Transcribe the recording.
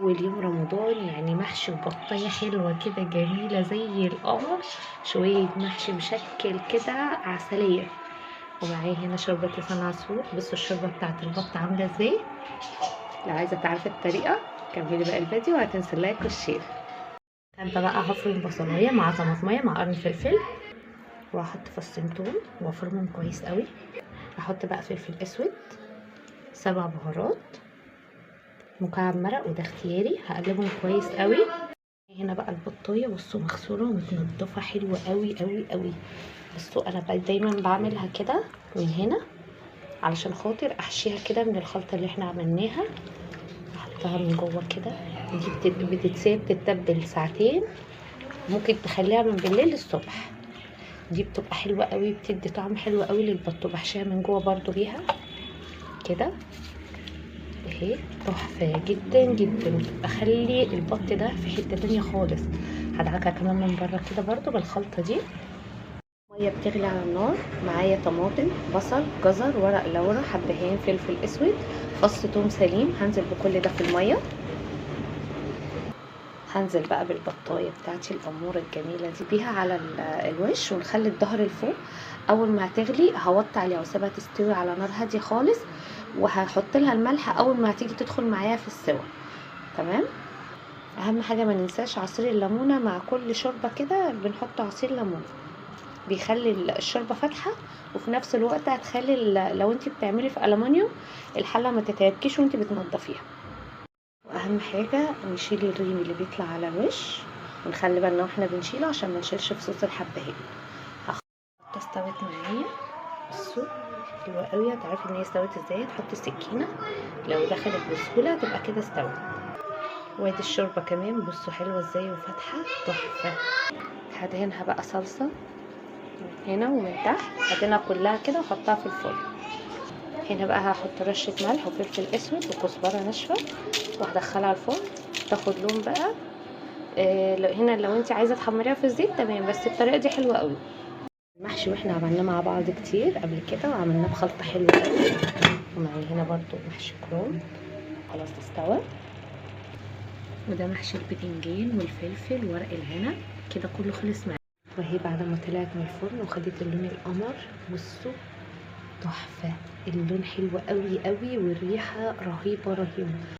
اول يوم رمضان، يعني محشي وبطايه حلوه كده جميله زي القمر، شويه محشي مشكل كده عسليه. ومعايا هنا شوربه لسان عصفور. بصوا الشوربه بتاعت البط عامله ازاي. لو عايزه تعرفي الطريقه كملي بقى الفيديو وهتنسي اللايك والشير. هبدا بقى هفرم بصلايه مع طماطميه مع قرن فلفل، وهحط فصين توم وافرمهم كويس قوي. هحط بقى فلفل اسود، 7 بهارات، مكعب مرق وده اختياري، هقلبهم كويس قوي. هنا بقى البطايه بصوا مغسوله ومتنضفه حلوه قوي قوي قوي. بصوا انا بقى دايما بعملها كده من هنا علشان خاطر احشيها كده من الخلطه اللي احنا عملناها. احطها من جوه كده. دي بتتساب تتبل ساعتين، ممكن تخليها من بالليل للصبح. دي بتبقى حلوه قوي، بتدي طعم حلو قوي للبط. بحشيها من جوه برضو بيها كده اهي، تحفه جدا جدا. بخلي البط ده في حته تانية خالص. هدعكها كمان من بره كده برضو بالخلطه دي. ميه بتغلي على النار، معايا طماطم، بصل، جزر، ورق لورا، حبهان فلفل اسود، فص ثوم سليم. هنزل بكل ده في الميه. هنزل بقى بالبطايه بتاعتي الاموره الجميله دي بيها على الوش، ونخلي الظهر لفوق. اول ما هتغلي هوطي عليها واسيبها تستوي على نار هاديه خالص، وهحط لها الملح اول ما هتيجي تدخل معايا في السوا. تمام. اهم حاجه ما ننساش عصير الليمونه مع كل شوربه كده، بنحط عصير ليمون بيخلي الشوربه فاتحه، وفي نفس الوقت هتخلي لو انت بتعملي في ألمونيوم الحله ما تتعبكيش وانت بتنضفيها. واهم حاجه نشيل الريم اللي بيطلع على الوش، ونخلي بالنا واحنا بنشيله عشان ما نشيلش فصوص الحبهان. استوت معايا. بصوا حلوه قوي. هتعرفي ان هي استوت ازاي، تحطي السكينه لو دخلت بسهوله تبقى كده استوت. وادي الشوربه كمان بصوا حلوه ازاي وفاتحه تحفه. هدهنها بقى صلصه هنا ومن تحت، هدهنها كلها كده واحطها في الفرن. هنا بقى هحط رشه ملح وفلفل اسود وكزبره ناشفه، وهدخلها الفرن تاخد لون بقى. هنا لو انت عايزه تحمريها في الزيت تمام، بس الطريقه دي حلوه قوي. المحشي واحنا عملناه مع بعض كتير قبل كده وعملناه بخلطه حلوه قوي. ومعي هنا برضو محشي كروم خلاص استوى. وده محشي البتنجان والفلفل وورق العنب كده كله خلص معايا. وهي بعد ما طلعت من الفرن وخدت اللون القمر بصوا تحفه. اللون حلو قوي قوي والريحه رهيبه رهيبه.